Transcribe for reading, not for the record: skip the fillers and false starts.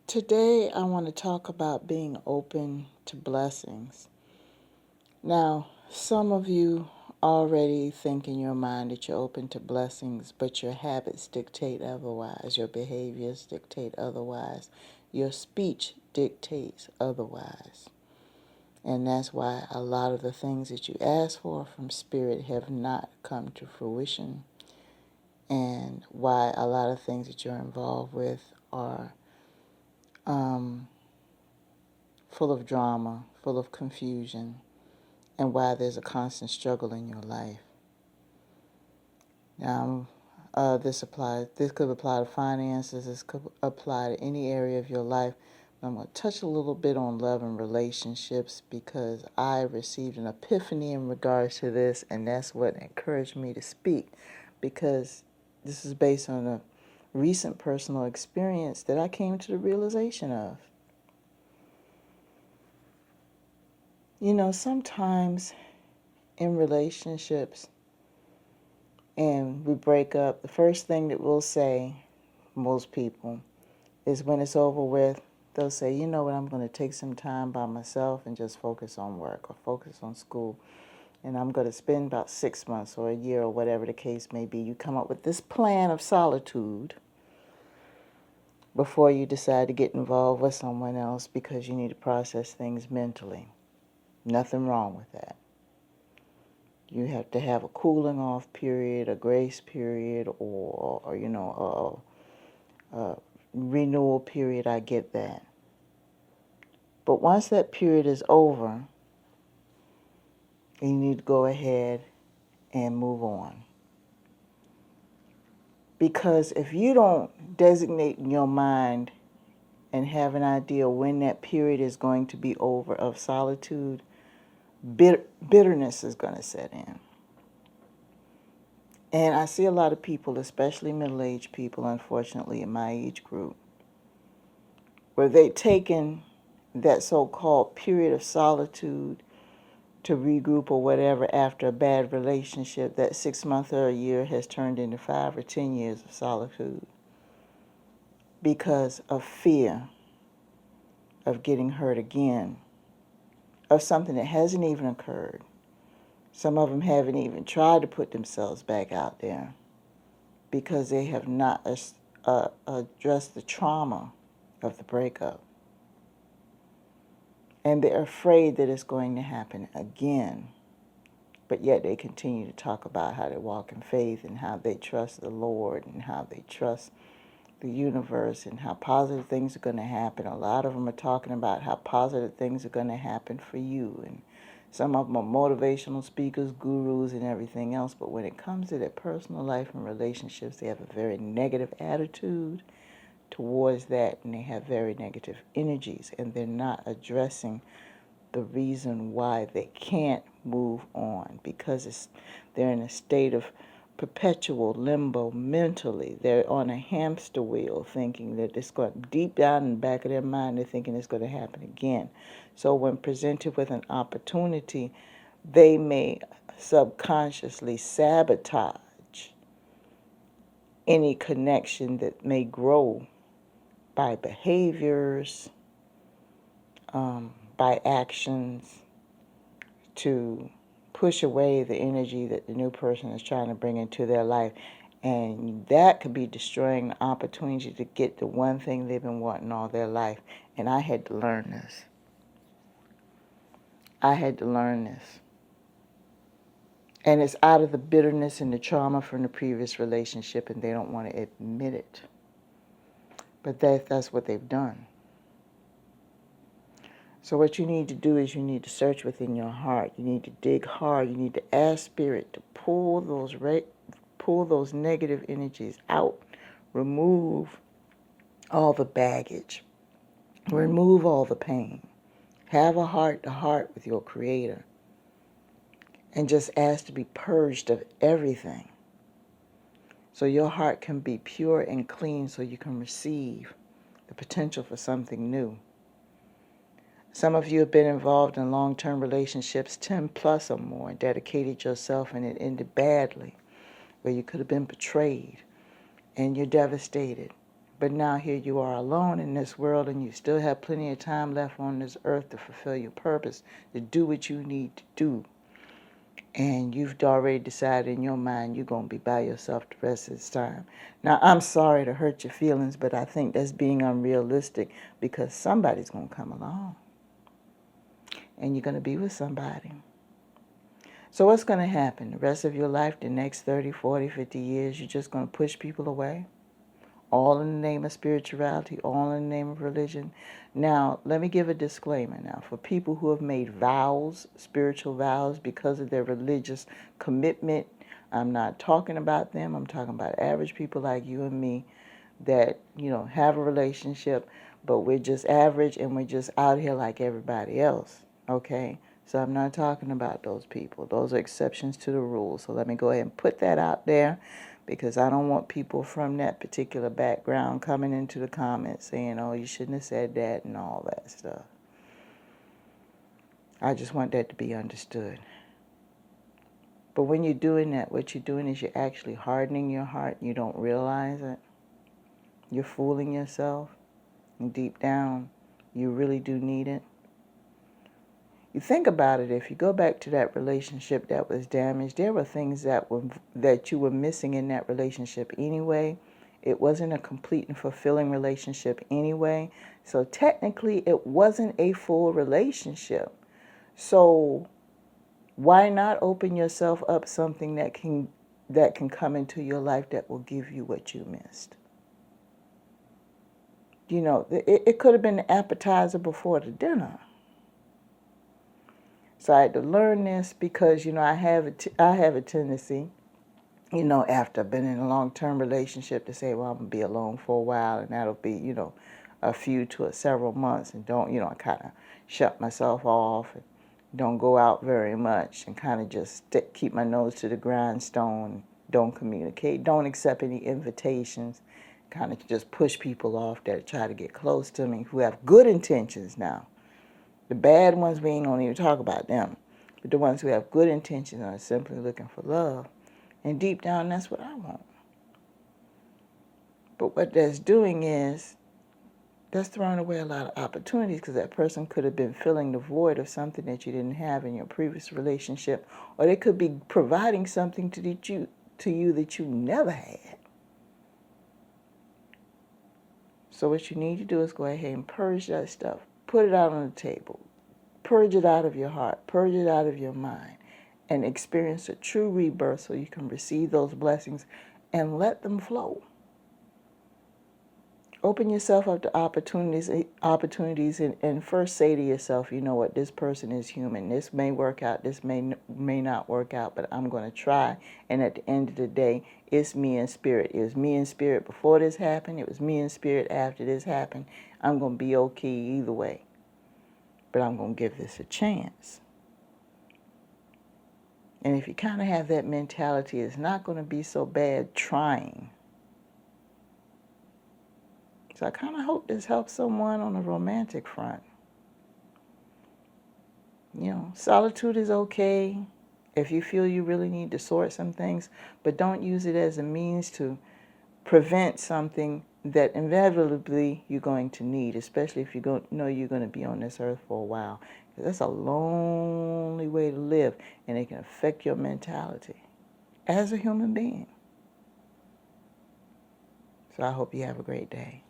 Today, I want to talk about being open to blessings. Now, some of you already think in your mind that you're open to blessings, but your habits dictate otherwise, your behaviors dictate otherwise, your speech dictates otherwise. And that's why a lot of the things that you ask for from Spirit have not come to fruition, and why a lot of things that you're involved with are full of drama, full of confusion, and why there's a constant struggle in your life. Now, this could apply to finances. This could apply to any area of your life. I'm going to touch a little bit on love and relationships because I received an epiphany in regards to this, and that's what encouraged me to speak, because this is based on a recent personal experience that I came to the realization of. You know, sometimes in relationships and we break up, the first thing that we'll say, most people, is when it's over with, they'll say, you know what, I'm going to take some time by myself and just focus on work or focus on school. And I'm going to spend about 6 months or a year or whatever the case may be. You come up with this plan of solitude before you decide to get involved with someone else because you need to process things mentally. Nothing wrong with that. You have to have a cooling off period, a grace period, or a renewal period. I get that. But once that period is over, you need to go ahead and move on. Because if you don't designate in your mind and have an idea when that period is going to be over of solitude, bitterness is going to set in. And I see a lot of people, especially middle-aged people, unfortunately, in my age group, where they've taken that so-called period of solitude to regroup or whatever after a bad relationship, that 6 months or a year has turned into 5 or 10 years of solitude because of fear of getting hurt again, of something that hasn't even occurred. Some of them haven't even tried to put themselves back out there because they have not addressed the trauma of the breakup. And they're afraid that it's going to happen again. But yet they continue to talk about how they walk in faith and how they trust the Lord and how they trust the universe and how positive things are going to happen. A lot of them are talking about how positive things are going to happen for you. And some of them are motivational speakers, gurus, and everything else. But when it comes to their personal life and relationships, they have a very negative attitude towards that, and they have very negative energies, and they're not addressing the reason why they can't move on, because they're in a state of perpetual limbo mentally. They're on a hamster wheel thinking that it's going, deep down in the back of their mind, they're thinking it's going to happen again. So when presented with an opportunity, they may subconsciously sabotage any connection that may grow by behaviors, by actions, to push away the energy that the new person is trying to bring into their life. And that could be destroying the opportunity to get the one thing they've been wanting all their life. And I had to learn this. And it's out of the bitterness and the trauma from the previous relationship, and they don't want to admit it. But that's what they've done. So what you need to do is you need to search within your heart. You need to dig hard. You need to ask Spirit to pull those negative energies out. Remove all the baggage. Remove all the pain. Have a heart-to-heart with your Creator. And just ask to be purged of everything. So your heart can be pure and clean so you can receive the potential for something new. Some of you have been involved in long-term relationships, 10 plus or more, and dedicated yourself, and it ended badly, where you could have been betrayed, and you're devastated But now here you are alone in this world, and you still have plenty of time left on this earth to fulfill your purpose, to do what you need to do. And you've already decided in your mind you're going to be by yourself the rest of this time. Now, I'm sorry to hurt your feelings, but I think that's being unrealistic, because somebody's going to come along. And you're going to be with somebody. So what's going to happen? The rest of your life, the next 30, 40, 50 years, you're just going to push people away? All in the name of spirituality, all in the name of religion. Now, let me give a disclaimer now. For people who have made vows, spiritual vows, because of their religious commitment, I'm not talking about them. I'm talking about average people like you and me that, have a relationship, but we're just average and we're just out here like everybody else, okay? So I'm not talking about those people. Those are exceptions to the rule. So let me go ahead and put that out there, because I don't want people from that particular background coming into the comments saying, oh, you shouldn't have said that and all that stuff. I just want that to be understood. But when you're doing that, what you're doing is you're actually hardening your heart. You don't realize it. You're fooling yourself. And deep down, you really do need it. You think about it, if you go back to that relationship that was damaged, there were things that you were missing in that relationship anyway. It wasn't a complete and fulfilling relationship anyway. So technically, it wasn't a full relationship. So why not open yourself up something that can come into your life that will give you what you missed? It could have been the appetizer before the dinner. So I had to learn this because, I have a tendency, after I've been in a long-term relationship, to say, well, I'm going to be alone for a while, and that'll be, a few to several months, and don't, I kind of shut myself off and don't go out very much, and kind of just keep my nose to the grindstone, don't communicate, don't accept any invitations, kind of just push people off that try to get close to me who have good intentions now. The bad ones, we ain't going to even talk about them. But the ones who have good intentions are simply looking for love. And deep down, that's what I want. But what that's doing is, that's throwing away a lot of opportunities, because that person could have been filling the void of something that you didn't have in your previous relationship. Or they could be providing something to you that you never had. So what you need to do is go ahead and purge that stuff. Put it out on the table. Purge it out of your heart. Purge it out of your mind. And experience a true rebirth so you can receive those blessings and let them flow. Open yourself up to opportunities and first say to yourself, you know what, this person is human. This may work out. This may not work out, but I'm going to try. And at the end of the day, it's me in spirit. It was me in spirit before this happened. It was me in spirit after this happened. I'm going to be okay either way. But I'm going to give this a chance. And if you kind of have that mentality, it's not going to be so bad trying. So I kind of hope this helps someone on a romantic front. Solitude is okay if you feel you really need to sort some things, but don't use it as a means to prevent something that inevitably you're going to need, especially if you know you're going to be on this earth for a while. That's a lonely way to live, and it can affect your mentality as a human being. So I hope you have a great day.